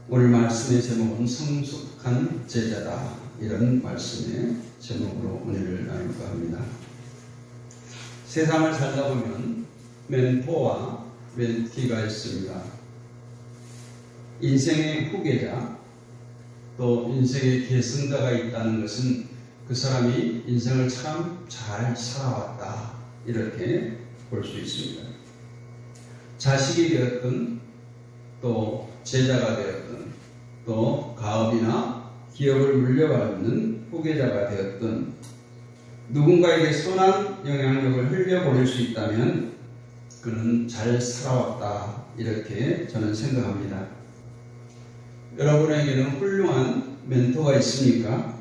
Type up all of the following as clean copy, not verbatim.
오늘 말씀의 제목은 성숙한 제자다, 이런 말씀의 제목으로 은혜를 나눌까 합니다. 세상을 살다 보면 멘토와 멘티가 있습니다. 인생의 후계자, 또 인생의 계승자가 있다는 것은 그 사람이 인생을 참 잘 살아왔다, 이렇게 볼 수 있습니다. 자식이 되었든 또 제자가 되었든 또 가업이나 기업을 물려받는 후계자가 되었든 누군가에게 선한 영향력을 흘려보낼 수 있다면 그는 잘 살아왔다, 이렇게 저는 생각합니다. 여러분에게는 훌륭한 멘토가 있습니까?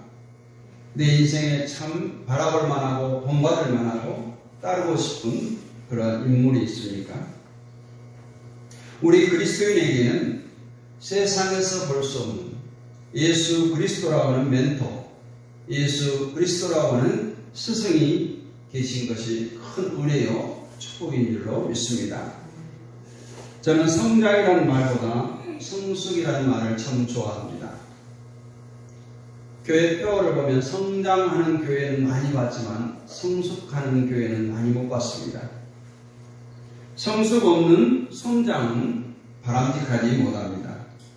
내 인생에 참 바라볼 만하고 본받을 만하고 따르고 싶은 그런 인물이 있습니까? 우리 그리스도인에게는 세상에서 볼 수 없는 예수 그리스도라고 하는 멘토, 예수 그리스도라고 하는 스승이 계신 것이 큰 은혜요 축복인 줄로 믿습니다. 저는 성장이라는 말보다 성숙이라는 말을 참 좋아합니다. 교회 표어를 보면 성장하는 교회는 많이 봤지만 성숙하는 교회는 많이 못 봤습니다. 성숙 없는 성장은 바람직하지 못합니다.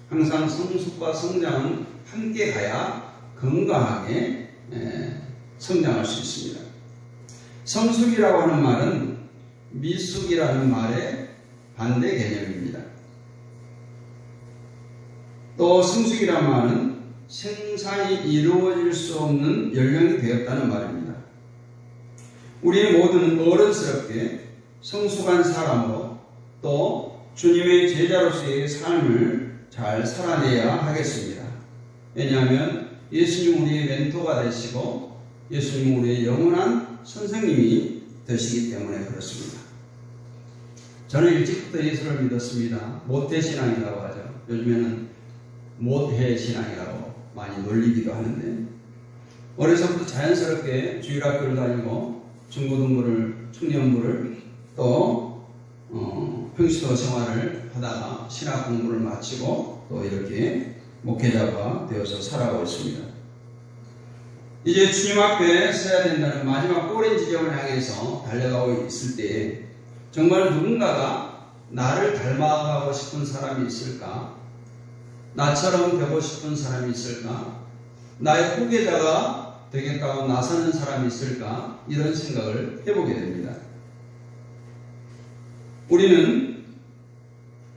항상 성숙과 성장은 함께 가야 건강하게 성장할 수 있습니다. 성숙이라고 하는 말은 미숙이라는 말의 반대 개념입니다. 또 성숙이라는 말은 생산이 이루어질 수 없는 연령이 되었다는 말입니다. 우리 모두는 어른스럽게 성숙한 사람으로 또 주님의 제자로서의 삶을 잘 살아내야 하겠습니다. 왜냐하면 예수님 우리의 멘토가 되시고 예수님 우리의 영원한 선생님이 되시기 때문에 그렇습니다. 저는 일찍부터 예수를 믿었습니다. 모태신앙이라고 하죠. 요즘에는 모태신앙이라고 많이 놀리기도 하는데, 어려서부터 자연스럽게 주일학교를 다니고 중고등부를, 청년부를 또 평시도 생활을 하다가 신학 공부를 마치고 또 이렇게 목회자가 되어서 살아가고 있습니다. 이제 주님 앞에 서야 된다는 마지막 꼬리 지점을 향해서 달려가고 있을 때 정말 누군가가 나를 닮아가고 싶은 사람이 있을까? 나처럼 되고 싶은 사람이 있을까? 나의 후계자가 되겠다고 나서는 사람이 있을까? 이런 생각을 해보게 됩니다. 우리는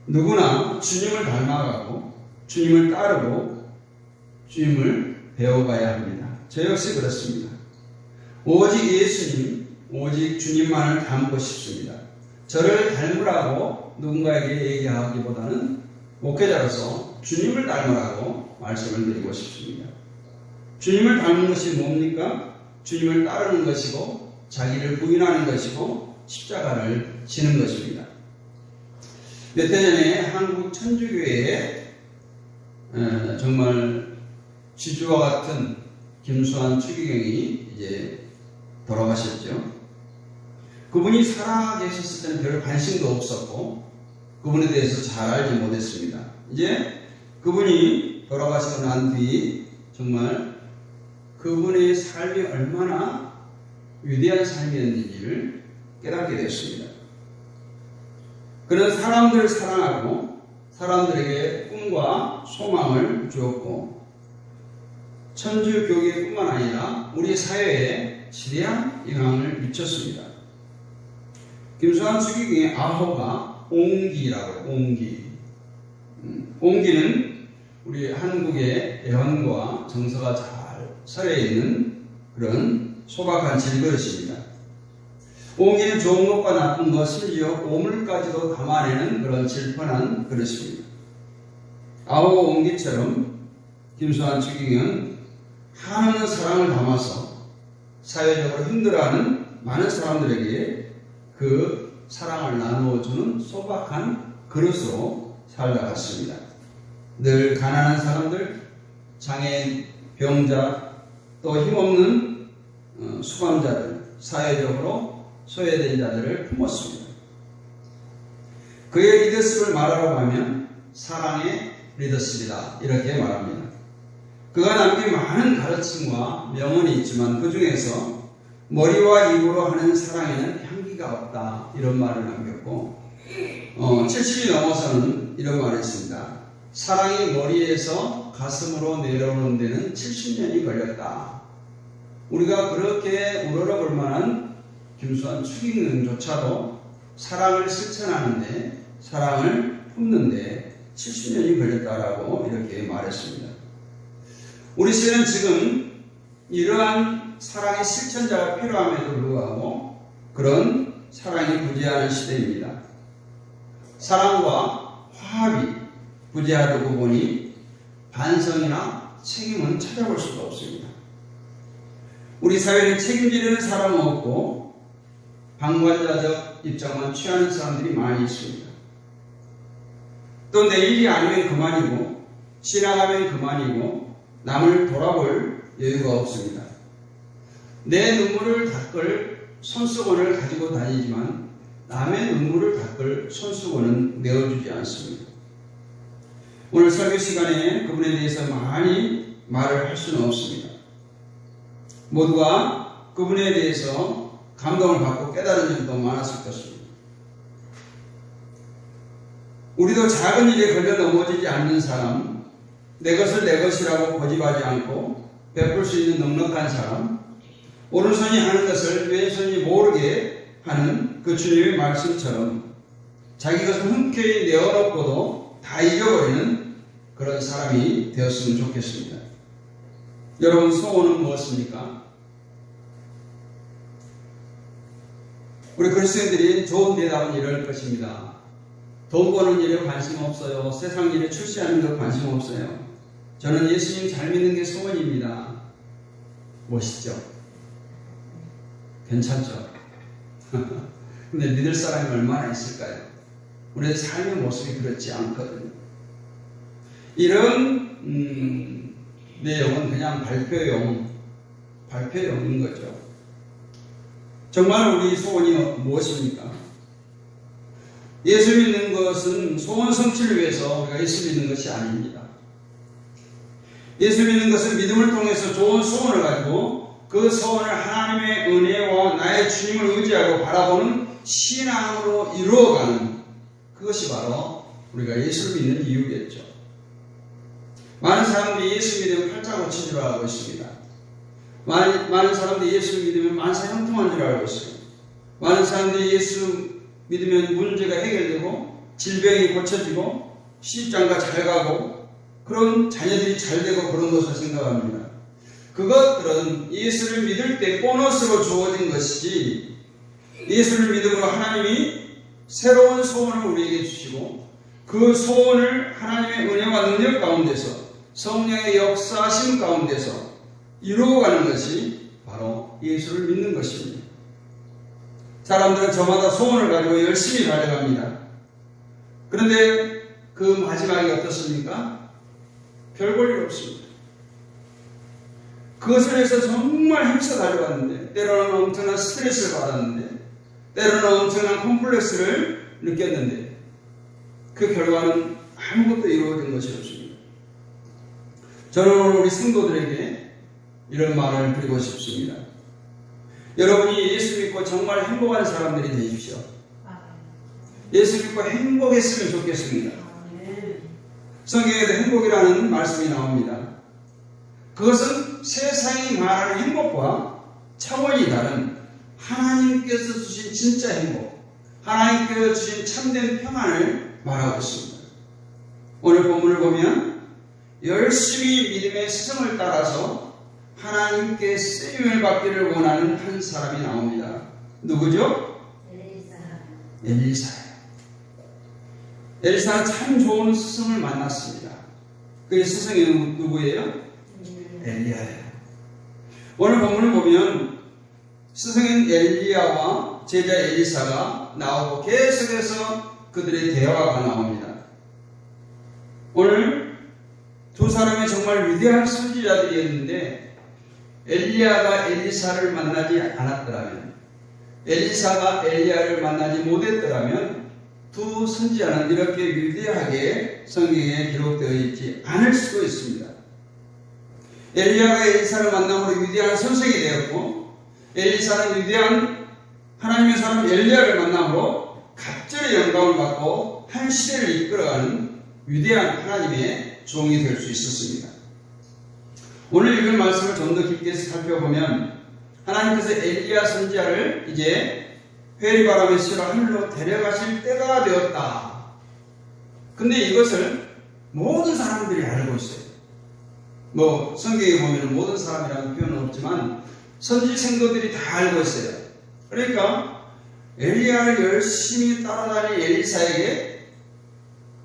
누구나 주님을 닮아가고 주님을 따르고 주님을 배워가야 합니다. 저 역시 그렇습니다. 오직 예수님, 오직 주님만을 닮고 싶습니다. 저를 닮으라고 누군가에게 얘기하기보다는 목회자로서 주님을 닮으라고 말씀을 드리고 싶습니다. 주님을 닮는 것이 뭡니까? 주님을 따르는 것이고 자기를 부인하는 것이고 십자가를 지는 것입니다. 몇 해 전에 한국 천주교회에 정말 지주와 같은 김수환 추기경이 이제 돌아가셨죠. 그분이 살아계셨을 때는 별 관심도 없었고 그분에 대해서 잘 알지 못했습니다. 이제 그분이 돌아가시고 난 뒤 정말 그분의 삶이 얼마나 위대한 삶이었는지를 깨닫게 됐습니다. 그는 사람들을 사랑하고 사람들에게 꿈과 소망을 주었고 천주교계뿐만 아니라 우리 사회에 지대한 영향을 미쳤습니다. 김수환 추기경의 아호가 옹기라고, 옹기. 옹기는 우리 한국의 애환과 정서가 잘 서려 있는 그런 소박한 질그릇입니다. 옹기는 좋은 것과 나쁜 것, 심지어 오물까지도 담아내는 그런 질펀한 그릇입니다. 아호가 옹기처럼 김수환 추기경은 한없는 사랑을 담아서 사회적으로 힘들어하는 많은 사람들에게 그 사랑을 나누어주는 소박한 그릇으로 살아갔습니다. 늘 가난한 사람들, 장애인, 병자, 또 힘없는 수감자들, 사회적으로 소외된 자들을 품었습니다. 그의 리더십을 말하라고 하면 사랑의 믿었습니다. 이렇게 말합니다. 그가 남긴 많은 가르침과 명언이 있지만 그 중에서 머리와 입으로 하는 사랑에는 향기가 없다. 이런 말을 남겼고 70이 넘어서는 이런 말을 했습니다. 사랑이 머리에서 가슴으로 내려오는 데는 70년이 걸렸다. 우리가 그렇게 우러러볼 만한 김수환 추기능조차도 사랑을 실천하는데, 사랑을 품는데 70년이 걸렸다라고 이렇게 말했습니다. 우리 시대는 지금 이러한 사랑의 실천자가 필요함에도 불구하고 그런 사랑이 부재하는 시대입니다. 사랑과 화합이 부재하다고 보니 반성이나 책임은 찾아볼 수가 없습니다. 우리 사회는 책임지려는 사람은 없고 방관자적 입장만 취하는 사람들이 많이 있습니다. 또 내일이 아니면 그만이고 지나가면 그만이고 남을 돌아볼 여유가 없습니다. 내 눈물을 닦을 손수건을 가지고 다니지만 남의 눈물을 닦을 손수건은 내어주지 않습니다. 오늘 설교 시간에 그분에 대해서 많이 말을 할 수는 없습니다. 모두가 그분에 대해서 감동을 받고 깨달은 점도 많았을 것입니다. 우리도 작은 일에 걸려 넘어지지 않는 사람, 내 것을 내 것이라고 고집하지 않고 베풀 수 있는 넉넉한 사람, 오른손이 하는 것을 왼손이 모르게 하는 그 주님의 말씀처럼 자기 것을 흔쾌히 내어놓고도 다 잊어버리는 그런 사람이 되었으면 좋겠습니다. 여러분, 소원은 무엇입니까? 우리 그리스도인들이 좋은 대답은 이럴 것입니다. 돈 버는 일에 관심 없어요. 세상 일에 출세하는 데 관심 없어요. 저는 예수님 잘 믿는 게 소원입니다. 멋있죠? 괜찮죠? 근데 믿을 사람이 얼마나 있을까요? 우리의 삶의 모습이 그렇지 않거든요. 이런 내용은 그냥 발표용인 거죠. 정말 우리 소원이 무엇입니까? 예수 믿는 것은 소원 성취를 위해서 우리가 예수 믿는 것이 아닙니다. 예수 믿는 것은 믿음을 통해서 좋은 소원을 가지고 그 소원을 하나님의 은혜와 나의 주님을 의지하고 바라보는 신앙으로 이루어가는, 그것이 바로 우리가 예수를 믿는 이유겠죠. 많은 사람들이 예수 믿으면 팔자고친 줄 알고 있습니다. 많은 사람들이 예수를 믿으면 만사형통한 줄 알고 있습니다. 많은 사람들이 예수 믿으면 문제가 해결되고 질병이 고쳐지고 시집장가 잘 가고 그런 자녀들이 잘 되고 그런 것을 생각합니다. 그것들은 예수를 믿을 때 보너스로 주어진 것이지, 예수를 믿음으로 하나님이 새로운 소원을 우리에게 주시고 그 소원을 하나님의 은혜와 능력 가운데서 성령의 역사하심 가운데서 이루어가는 것이 바로 예수를 믿는 것입니다. 사람들은 저마다 소원을 가지고 열심히 달려갑니다. 그런데 그 마지막이 어떻습니까? 별 볼 일 없습니다. 그것을 위해서 정말 힘써 달려갔는데, 때로는 엄청난 스트레스를 받았는데, 때로는 엄청난 콤플렉스를 느꼈는데, 그 결과는 아무것도 이루어진 것이 없습니다. 저는 오늘 우리 성도들에게 이런 말을 드리고 싶습니다. 여러분이 예수 믿고 정말 행복한 사람들이 되십시오. 예수 믿고 행복했으면 좋겠습니다. 성경에도 행복이라는 말씀이 나옵니다. 그것은 세상이 말하는 행복과 차원이 다른 하나님께서 주신 진짜 행복, 하나님께서 주신 참된 평안을 말하고 있습니다. 오늘 본문을 보면 열심히 믿음의 스승을 따라서 하나님께 쓰임을 받기를 원하는 한 사람이 나옵니다. 누구죠? 엘리사예요. 엘리사는 참 좋은 스승을 만났습니다. 그 스승이 누구예요? 엘리야예요. 오늘 본문을 보면 스승인 엘리야와 제자 엘리사가 나오고 계속해서 그들의 대화가 나옵니다. 오늘 두 사람이 정말 위대한 선지자들이었는데 엘리야가 엘리사를 만나지 않았더라면, 엘리사가 엘리야를 만나지 못했더라면 두 선지자는 이렇게 위대하게 성경에 기록되어 있지 않을 수도 있습니다. 엘리야가 엘리사를 만남으로 위대한 선생이 되었고, 엘리사는 위대한 하나님의 사람 엘리야를 만남으로 갑절의 영광을 받고 한 시대를 이끌어가는 위대한 하나님의 종이 될 수 있었습니다. 오늘 읽은 말씀을 좀 더 깊게 살펴보면 하나님께서 엘리야 선지자를 이제 회리바람의 시로 하늘로 데려가실 때가 되었다. 근데 이것을 모든 사람들이 알고 있어요. 뭐 성경에 보면 모든 사람이라는 표현은 없지만 선지 생도들이 다 알고 있어요. 그러니까 엘리야를 열심히 따라다니는 엘리사에게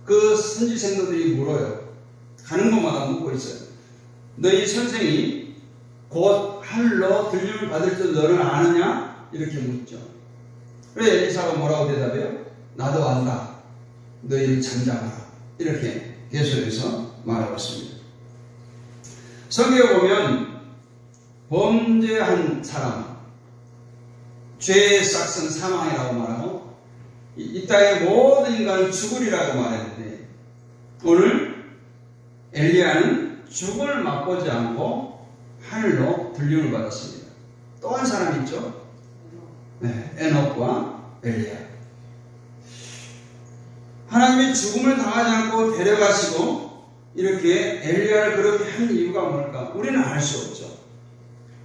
그 선지 생도들이 물어요. 가는 곳마다 묻고 있어요. 너희 선생이 곧 하늘로 들림을 받을 줄 너는 아느냐? 이렇게 묻죠. 그래 엘리사가 뭐라고 대답해요? 나도 안다. 너희는 잠잠하라. 이렇게 계속해서 말하고 있습니다. 성경에 보면 범죄한 사람, 죄의 싹은 사망이라고 말하고 이 땅의 모든 인간은 죽으리라고 말했는데 오늘 엘리야는 죽음을 맛보지 않고 하늘로 들림을 받았습니다. 또 한 사람이 있죠. 네, 에녹과 엘리야. 하나님이 죽음을 당하지 않고 데려가시고 이렇게 엘리야를 그렇게 한 이유가 뭘까? 우리는 알 수 없죠.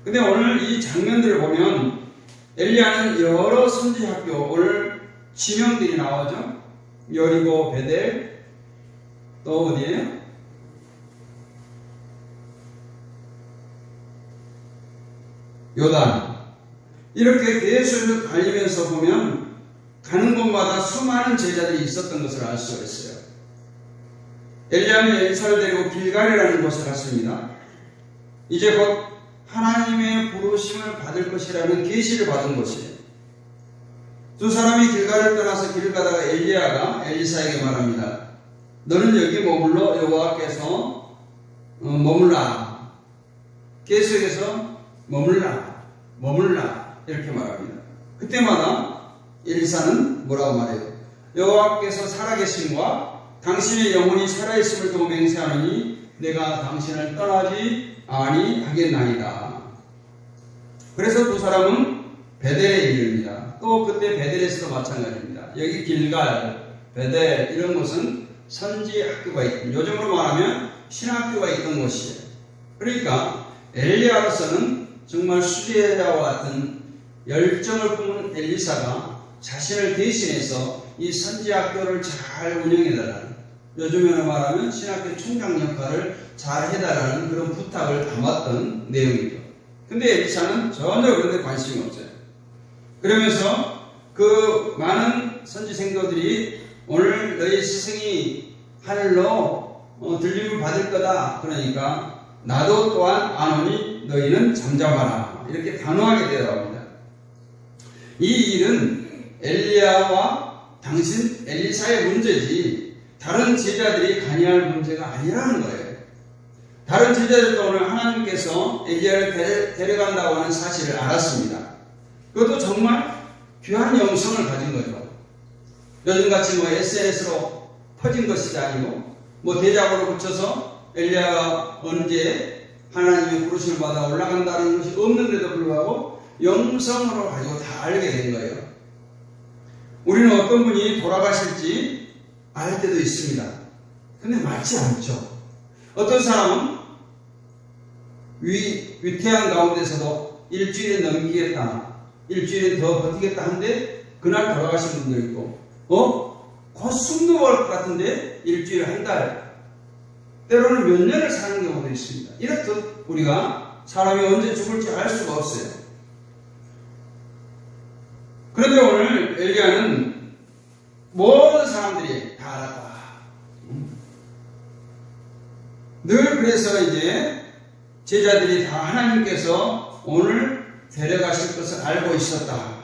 근데 오늘 이 장면들을 보면 엘리야는 여러 선지학교, 오늘 지명들이 나오죠. 여리고, 베델, 또 어디에요? 요단. 이렇게 계속 달리면서 보면 가는 곳마다 수많은 제자들이 있었던 것을 알 수가 있어요. 엘리야는 엘리사를 데리고 길갈이라는 곳에 갔습니다. 이제 곧 하나님의 부르심을 받을 것이라는 계시를 받은 곳이에요. 두 사람이 길갈을 떠나서 길을 가다가 엘리야가 엘리사에게 말합니다. 너는 여기 머물러 여호와께서 머물라. 계속해서 머물라 이렇게 말합니다. 그때마다 엘리사는 뭐라고 말해요? 여호와께서 살아계심과 당신의 영혼이 살아있음을 두고 맹세하느니 내가 당신을 떠나지 아니하겠나이다. 그래서 두 사람은 베델에 이릅니다. 또 그때 베델에서도 마찬가지입니다. 여기 길갈, 베델 이런 곳은 선지 학교가 있고 요즘으로 말하면 신학교가 있던 곳이에요. 그러니까 엘리야로서는 정말 수제자와 같은 열정을 품은 엘리사가 자신을 대신해서 이 선지학교를 잘 운영해달라는, 요즘에는 말하면 신학교 총장 역할을 잘 해달라는 그런 부탁을 담았던 내용이죠. 근데 엘리사는 전혀 그런 데 관심이 없어요. 그러면서 그 많은 선지생도들이 오늘 너희 스승이 하늘로 들림을 받을 거다. 그러니까 나도 또한 안 오니 너희는 잠잠하라. 이렇게 단호하게 대답합니다. 이 일은 엘리야와 당신 엘리사의 문제지 다른 제자들이 관여할 문제가 아니라는 거예요. 다른 제자들도 오늘 하나님께서 엘리야를 데려간다고 하는 사실을 알았습니다. 그것도 정말 귀한 영성을 가진 거죠. 요즘같이 SNS로 퍼진 것이 아니고 대작으로 붙여서 엘리야가 언제 하나님의 부르심을 받아 올라간다는 것이 없는데도 불구하고 영성으로 가지고 다 알게 된 거예요. 우리는 어떤 분이 돌아가실지 알 때도 있습니다. 근데 맞지 않죠. 어떤 사람은 위태한 가운데서도 일주일에 넘기겠다, 일주일에 더 버티겠다 하는데 그날 돌아가신 분도 있고 곧 숨도 올 것 같은데 일주일에 한 달, 때로는 몇 년을 사는 경우도 있습니다. 이렇듯 우리가 사람이 언제 죽을지 알 수가 없어요. 그런데 오늘 엘리야는 모든 사람들이 다 알았다. 늘 그래서 이제 제자들이 다 하나님께서 오늘 데려가실 것을 알고 있었다.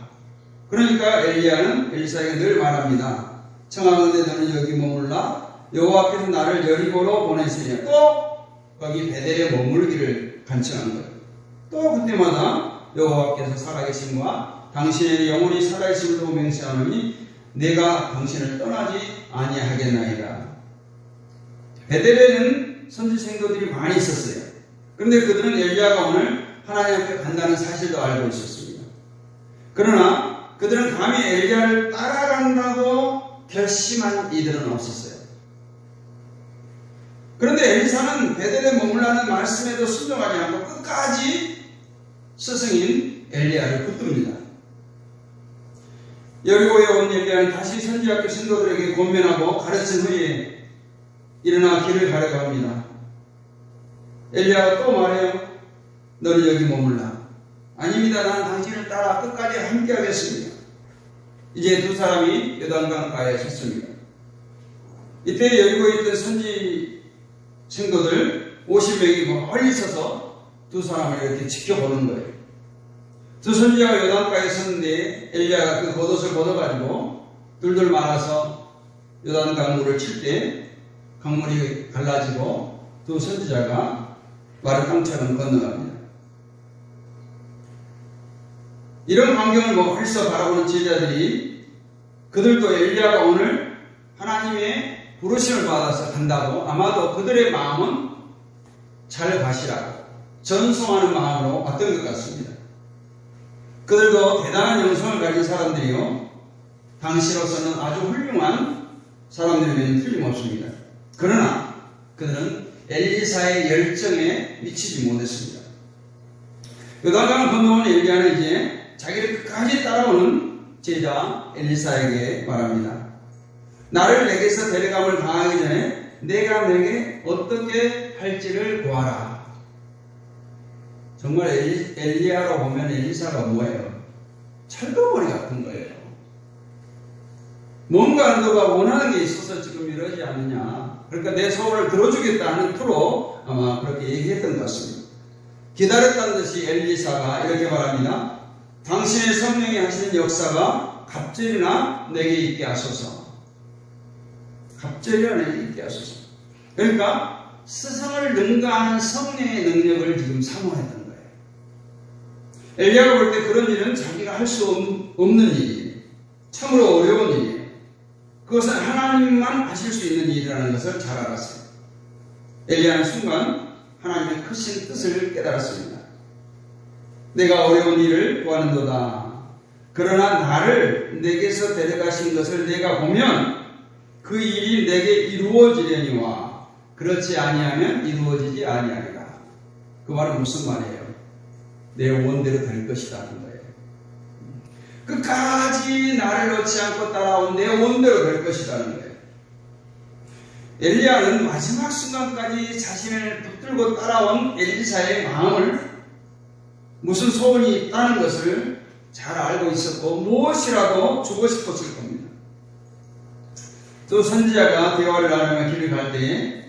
그러니까 엘리야는 엘리사에게 늘 말합니다. 청하건대 너는 여기 머물라. 여호와께서 나를 여리고로 보내시니 또 거기 베델에 머물기를 간청한 거예요. 또 그때마다 여호와께서 살아계심과 당신의 영혼이 살아있음을 두고 맹세하노니 내가 당신을 떠나지 아니하겠나이다. 베델에는 선지 생도들이 많이 있었어요. 그런데 그들은 엘리야가 오늘 하나님 앞에 간다는 사실도 알고 있었습니다. 그러나 그들은 감히 엘리야를 따라간다고 결심한 이들은 없었어요. 그런데 엘리사는 베델에 머물라는 말씀에도 순종하지 않고 끝까지 스승인 엘리야를 붙듭니다. 여리고에 온 엘리야는 다시 선지학교 신도들에게 권면하고 가르친 후에 일어나 길을 가려고 합니다. 엘리야가 또 말해요. 너는 여기 머물라. 아닙니다. 나는 당신을 따라 끝까지 함께 하겠습니다. 이제 두 사람이 요단강가에 섰습니다. 이때 여리고에 있던 선지 생도들 50명이 멀리 서서 두 사람을 이렇게 지켜보는 거예요. 두 선지자가 요단가에 섰는데 엘리야가 그 겉옷을 벗어가지고 둘둘 말아서 요단강 물을 칠 때 강물이 갈라지고 두 선지자가 마른 땅처럼 건너갑니다. 이런 광경을 멀리서 바라보는 제자들이 그들도 엘리야가 오늘 하나님의 부르심을 받아서 간다고 아마도 그들의 마음은 잘 가시라고 전송하는 마음으로 왔던 것 같습니다. 그들도 대단한 영성을 가진 사람들이요. 당시로서는 아주 훌륭한 사람들이면 틀림없습니다. 그러나 그들은 엘리사의 열정에 미치지 못했습니다. 요단강을 건너온 엘리야는 이제 자기를 끝까지 따라오는 제자 엘리사에게 말합니다. 나를 내게서 데려감을 당하기 전에 내가 내게 어떻게 할지를 구하라. 정말 엘리야로 보면 엘리사가 뭐예요? 철거머리 같은 거예요. 뭔가 너가 원하는 게 있어서 지금 이러지 않느냐. 그러니까 내 소원을 들어주겠다는 투로 아마 그렇게 얘기했던 것 같습니다. 기다렸다는 듯이 엘리사가 이렇게 말합니다. 당신의 성령이 하시는 역사가 갑절이나 내게 있게 하소서. 갑절이나 내게 있게 하소서. 그러니까 스승을 능가하는 성령의 능력을 지금 사모했던 거예요. 엘리야가 볼 때 그런 일은 자기가 할 수 없는 일이에요. 참으로 어려운 일이에요. 그것은 하나님만 하실 수 있는 일이라는 것을 잘 알았어요. 엘리야는 순간 하나님의 크신 뜻을 깨달았습니다. 내가 어려운 일을 구하는도다. 그러나 나를 내게서 데려가신 것을 내가 보면 그 일이 내게 이루어지려니와 그렇지 아니하면 이루어지지 아니하리라. 그 말은 무슨 말이에요? 내 원대로 될 것이다 하는 거예요. 끝까지 나를 놓지 않고 따라온 내 원대로 될 것이라는 거예요. 엘리야는 마지막 순간까지 자신을 붙들고 따라온 엘리사의 마음을 무슨 소원이 있다는 것을 잘 알고 있었고 무엇이라도 주고 싶었을 겁니다. 또 선지자가 대화를 나누며 길을 갈 때에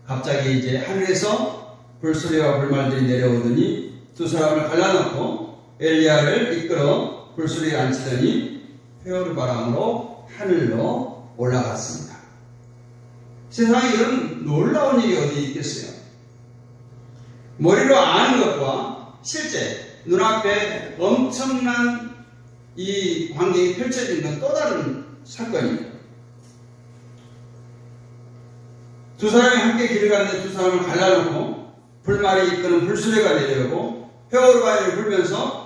갑자기 이제 하늘에서 불소리와 불말들이 내려오더니 두 사람을 갈라놓고 엘리야를 이끌어 불소리에 앉히더니 회오리바람으로 하늘로 올라갔습니다. 세상에 이런 놀라운 일이 어디 있겠어요? 머리로 아는 것과 실제 눈앞에 엄청난 이 광경이 펼쳐진 건 또 다른 사건입니다. 두 사람이 함께 길을 가는데 두 사람을 갈라놓고 불말이 이끄는 불수레가 내려오고 회오리바람이 불면서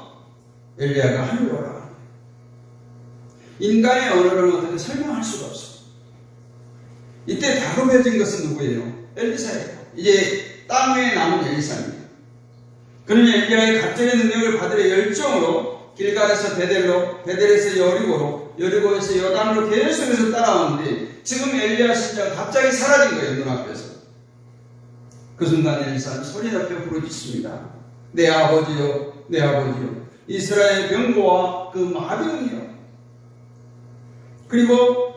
엘리야가 하늘로 올라가는 거예요. 인간의 언어로는 어떻게 설명할 수가 없어요. 이때 다급해진 것은 누구예요? 엘리사예요. 이제 땅 위에 남은 엘리사입니다. 그는 엘리야의 갑절의 능력을 받으려 열정으로 길갈에서 베델로, 베델에서 여리고로, 여리고에서 요단으로 계속해서 따라오는데 지금 엘리야 신자가 갑자기 사라진 거예요. 눈앞에서. 그 순간 엘리사는 소리 높여 부르짖습니다. 내 아버지요, 내 아버지요. 이스라엘 병거와 그 마병이요. 그리고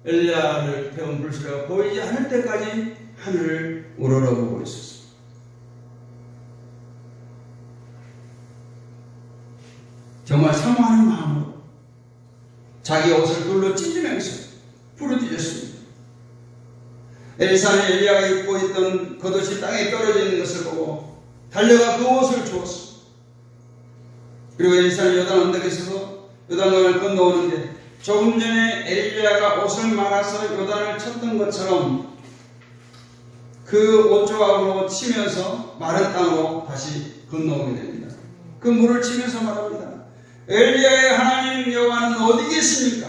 엘리야를 태운 불수레가 보이지 않을 때까지 하늘을 우러러보고 있었습니다. 정말 사모하는 마음으로 자기 옷을 둘러 찢으면서 부르짖었습니다. 엘리사는 엘리야가 입고 있던 겉옷이 땅에 떨어져 있는 것을 보고 달려가 그 옷을 주었습니다. 그리고 엘리사는 요단 언덕에 서서 요단강을 건너오는데 조금 전에 엘리야가 옷을 말아서 요단을 쳤던 것처럼 그 옷 조각으로 치면서 마른 땅으로 다시 건너오게 됩니다. 그 물을 치면서 말합니다. 엘리야의 하나님 여호와는 어디 계십니까?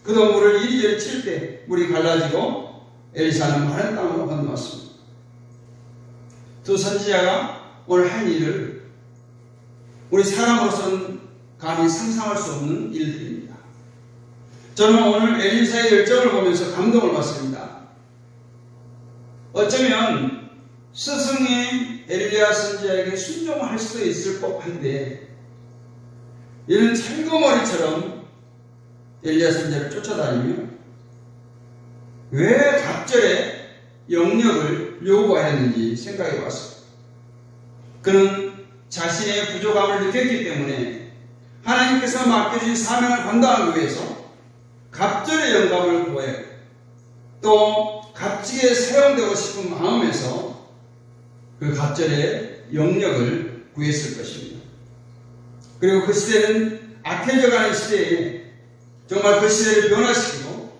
그도 물을 이리저리 칠 때 물이 갈라지고 엘리사는 마른 땅으로 건너왔습니다. 두 선지자가 오늘 한 일을 우리 사람으로서는 감히 상상할 수 없는 일들입니다. 저는 오늘 엘리사의 열정을 보면서 감동을 받습니다. 어쩌면 스승인 엘리야 선지자에게 순종할 수도 있을 법한데 이는 철거머리처럼 엘리야 선지자를 쫓아다니며 왜 갑절에 영역을 요구하였는지 생각해 봤습니다. 그는 자신의 부족함을 느꼈기 때문에 하나님께서 맡겨주신 사명을 감당하기 위해서 갑절의 영감을 구해 또 값지게 사용되고 싶은 마음에서 그 갑절의 영역을 구했을 것입니다. 그리고 그 시대는 악해져가는 시대에 정말 그 시대를 변화시키고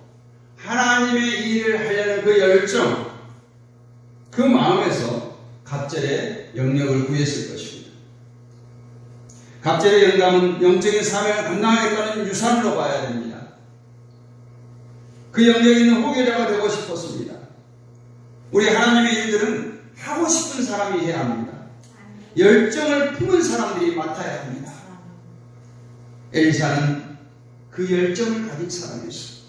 하나님의 일을 하려는 그 열정, 그 마음에서 갑절의 영역을 구했을 것입니다. 갑절의 영감은 영적인 사명을 감당하겠다는 유산으로 봐야 됩니다. 그 영역에 있는 후계자가 되고 싶었습니다. 우리 하나님의 일들은 하고 싶은 사람이 해야 합니다. 열정을 품은 사람들이 맡아야 합니다. 엘리사는 그 열정을 가진 사람이었습니다.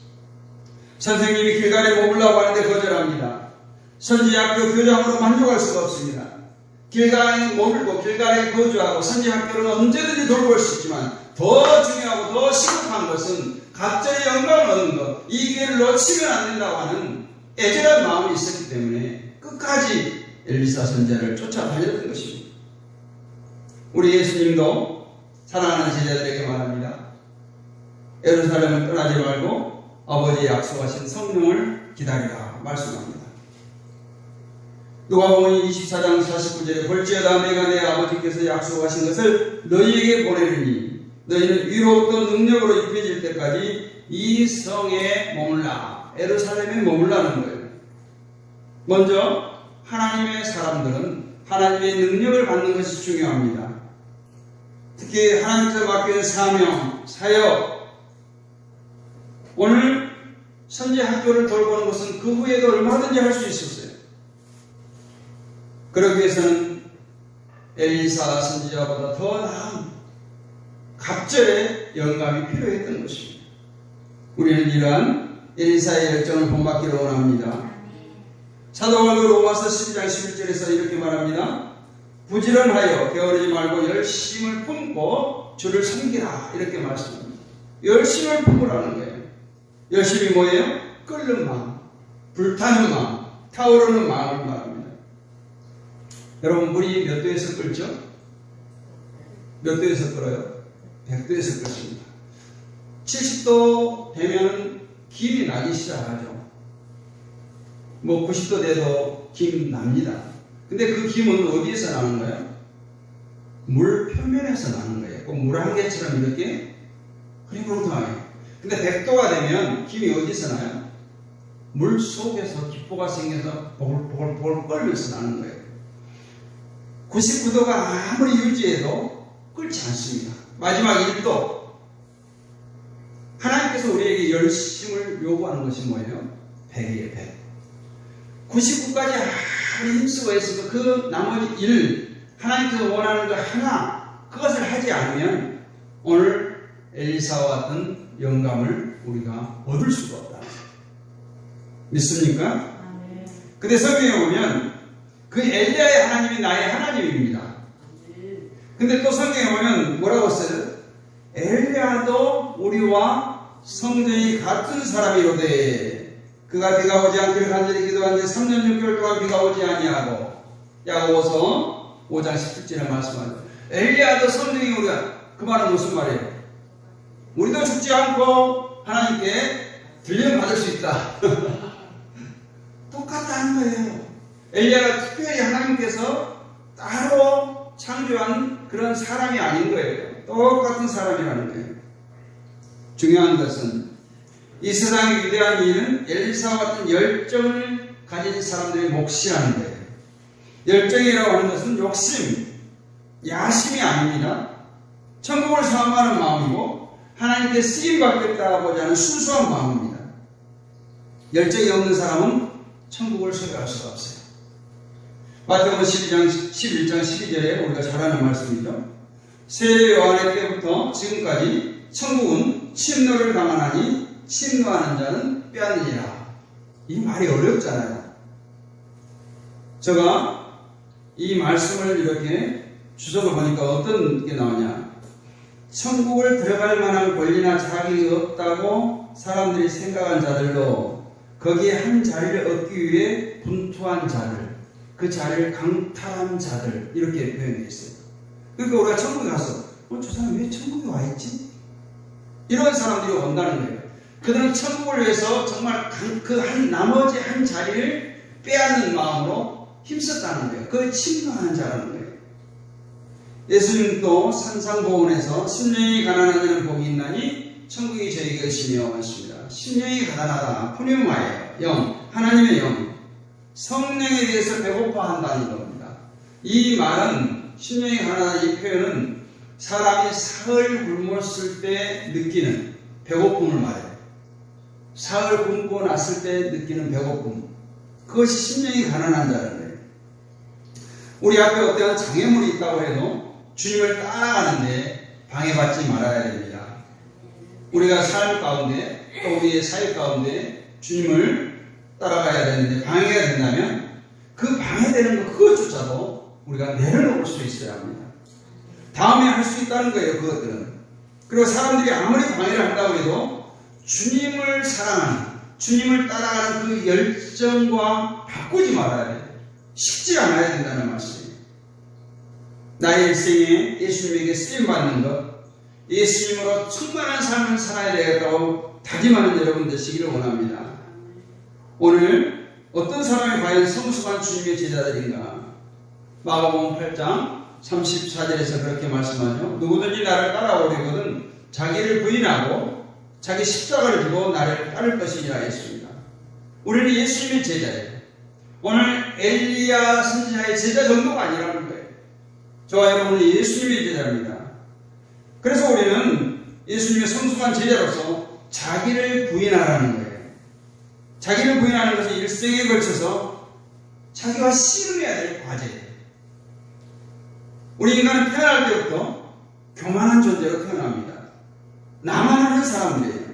선생님이 길갈에 머물라고 하는데 거절합니다. 선지학교 교장으로 만족할 수가 없습니다. 길갈에 머물고 길갈에 거주하고 선지학교는 언제든지 돌볼 수 있지만 더 중요하고 더 시급한 것은 갑절의 영광을 얻는 것, 이 기회를 놓치면 안 된다고 하는 애절한 마음이 있었기 때문에 끝까지 엘리사 선지자를 쫓아다녔던 것입니다. 우리 예수님도 사랑하는 제자들에게 말합니다. 예루살렘을 떠나지 말고 아버지의 약속하신 성령을 기다리라 말씀합니다. 누가복음 24장 49절에 볼지어다 내가 내 아버지께서 약속하신 것을 너희에게 보내리니 너희는 위로부터 능력으로 입혀질 때까지 이 성에 머물라. 예루살렘에 머물라는 거예요. 먼저 하나님의 사람들은 하나님의 능력을 받는 것이 중요합니다. 특히 하나님께서 맡기는 사명, 사역. 오늘 선지학교를 돌보는 것은 그 후에도 얼마든지 할 수 있었어요. 그러기 위해서는 엘리사 선지자보다 더 나은 갑절의 영감이 필요했던 것입니다. 우리는 이러한 엘리사의 열정을 본받기를 원합니다. 사도바울은 로마서 12장 11절에서 이렇게 말합니다. 부지런하여 게으르지 말고 열심을 품고 주를 섬기라 이렇게 말씀합니다. 열심을 품으라는 거예요. 열심이 뭐예요? 끓는 마음, 불타는 마음, 타오르는 마음을 말합니다. 여러분 물이 몇 도에서 끓죠? 몇 도에서 끓어요? 100도에서 끓습니다. 70도 되면 김이 나기 시작하죠. 90도 돼도 김 납니다. 근데 그 김은 어디에서 나는 거예요? 물 표면에서 나는 거예요. 꼭 물 한 개처럼 이렇게 흐릿흐릿하게. 근데 100도가 되면 김이 어디서 나요? 물 속에서 기포가 생겨서 보글보글 끓면서 나는 거예요. 99도가 아무리 유지해도 끓지 않습니다. 마지막 1도. 하나님께서 우리에게 열심을 요구하는 것이 뭐예요? 100이에요, 100. 99까지 아무리 힘쓰고 있어도 그 나머지 1, 하나님께서 원하는 것 하나, 그것을 하지 않으면 오늘 엘리사와 같은 영감을 우리가 얻을 수가 없다. 믿습니까? 근데 성경에 보면 그 엘리야의 하나님이 나의 하나님입니다. 근데 또 성경에 보면 뭐라고 써요? 엘리야도 우리와 성전이 같은 사람이로되 그가 비가 오지 않기를 간절히 기도한 지 3년 6개월 동안 비가 오지 아니하고 야고보서 5장 17절에 말씀하죠. 엘리야도 성전이 우리가 그 말은 무슨 말이에요? 우리도 죽지 않고 하나님께 들림 받을 수 있다. 똑같다는 거예요. 엘리야가 특별히 하나님께서 따로 창조한 그런 사람이 아닌 거예요. 똑같은 사람이라는 거예요. 중요한 것은 이 세상의 위대한 이유는 엘리사와 같은 열정을 가진 사람들의 몫이라는 거예요. 열정이라고 하는 것은 욕심, 야심이 아닙니다. 천국을 사모하는 마음이고 하나님께 쓰임받겠다고자 하는 순수한 마음입니다. 열정이 없는 사람은 천국을 소유할 수가 없어요. 마태복음 11장 12절에 우리가 잘 아는 말씀이죠. 세례 요한의 때부터 지금까지 천국은 침노를 당하나니 침노하는 자는 빼앗느니라. 이 말이 어렵잖아요. 제가 이 말씀을 이렇게 주석을 보니까 어떤 게 나오냐. 천국을 들어갈 만한 권리나 자격이 없다고 사람들이 생각한 자들로 거기에 한 자리를 얻기 위해 분투한 자들, 그 자리를 강탈한 자들, 이렇게 표현되어 있어요. 그러니까 우리가 천국에 가서 저 사람 왜 천국에 와 있지? 이런 사람들이 온다는 거예요. 그들은 천국을 위해서 정말 나머지 한 자리를 빼앗는 마음으로 힘썼다는 거예요. 그걸 침노하는 자라는 거예요. 예수님도 산상보훈에서 심령이 가난한 자는 복이 있나니 천국이 저에게 것이며 하십니다. 심령이 가난하다. 푸니마예요. 영, 하나님의 영, 성령에 대해서 배고파한다는 겁니다. 이 말은 심령이 가난하다 이 표현은 사람이 사흘 굶었을 때 느끼는 배고픔을 말해요. 사흘 굶고 났을 때 느끼는 배고픔. 그것이 심령이 가난한 자라는 거예요. 우리 앞에 어떠한 장애물이 있다고 해도 주님을 따라가는데 방해받지 말아야 됩니다. 우리가 삶 가운데 또 우리의 사회 가운데 주님을 따라가야 되는데 방해가 된다면 그 방해되는 것 그것조차도 우리가 내려놓을 수 있어야 합니다. 다음에 할 수 있다는 거예요. 그것들은. 그리고 사람들이 아무리 방해를 한다고 해도 주님을 사랑하는, 주님을 따라가는 그 열정과 바꾸지 말아야 돼요. 식지 않아야 된다는 말씀이에요. 나의 일생에 예수님에게 쓰임받는 것, 예수님으로 충만한 삶을 살아야 되겠다고 다짐하는 여러분 되시기를 원합니다. 오늘 어떤 사람이 과연 성숙한 주님의 제자들인가? 마가복음 8장 34절에서 그렇게 말씀하죠. 누구든지 나를 따라오려거든 자기를 부인하고 자기 십자가를 지고 나를 따를 것이니라 했습니다. 우리는 예수님의 제자예요. 오늘 엘리야 선지자의 제자 정도가 아니라는 거예요. 저와 여러분은 예수님의 제자입니다. 그래서 우리는 예수님의 성숙한 제자로서 자기를 부인하라는 거예요. 자기를 부인하는 것은 일생에 걸쳐서 자기와 씨름해야 될 과제예요. 우리 인간은 태어날 때부터 교만한 존재로 태어납니다. 나만 하는 사람들이에요.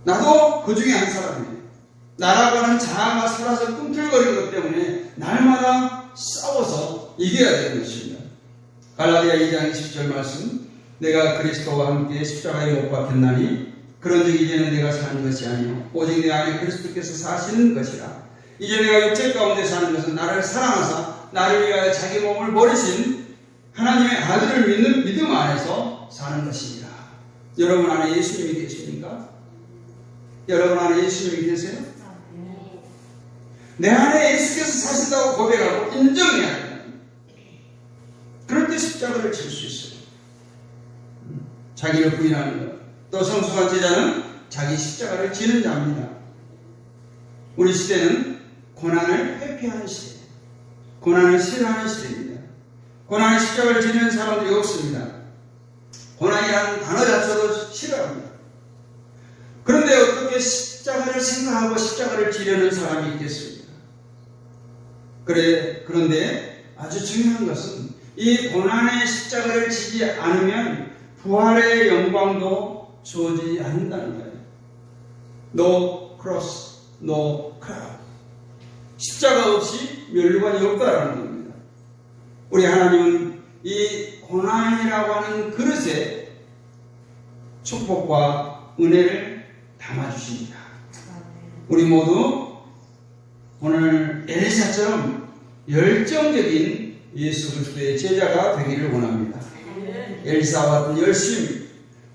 나도 그 중에 한 사람이에요. 나라고 하는 자아가 살아서 꿈틀거리는 것 때문에 날마다 싸워서 이겨야 되는 것입니다. 갈라디아 2장 20절 말씀, 내가 그리스도와 함께 십자가에 못 박혔나니 그런즉 이제는 내가 사는 것이 아니요 오직 내 안에 그리스도께서 사시는 것이라. 이제 내가 육체 가운데 사는 것은 나를 사랑하사 나를 위하여 자기 몸을 버리신 하나님의 아들을 믿는 믿음 안에서 사는 것이니라. 여러분 안에 예수님이 계십니까? 여러분 안에 예수님이 계세요? 내 안에 예수께서 사신다고 고백하고 인정해야 합니다. 그럴 때 십자가를 질 수 있어요. 자기를 부인하는 것. 또 성숙한 제자는 자기 십자가를 지는 자입니다. 우리 시대는 고난을 회피하는 시대예요. 고난을 싫어하는 시대입니다. 고난의 십자가를 지는 사람들이 없습니다. 고난이라는 단어 자체도 싫어합니다. 그런데 어떻게 십자가를 생각하고 십자가를 지려는 사람이 있겠습니까? 그런데 아주 중요한 것은 이 고난의 십자가를 지지 않으면 부활의 영광도 주어지지 않는다는 거예요. No cross, no crown. 십자가 없이 멸류관이 없다라는 겁니다. 우리 하나님은 이 고난이라고 하는 그릇에 축복과 은혜를 담아주십니다. 우리 모두 오늘 엘리사처럼 열정적인 예수 그리스도의 제자가 되기를 원합니다. 엘리사와 같은 열심,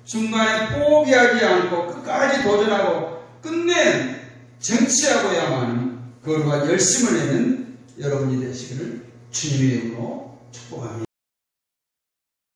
중간에 포기하지 않고 끝까지 도전하고 끝내 쟁취하고야만 거룩한 열심을 내는 여러분이 되시기를 주님의 이름으로 축복합니다.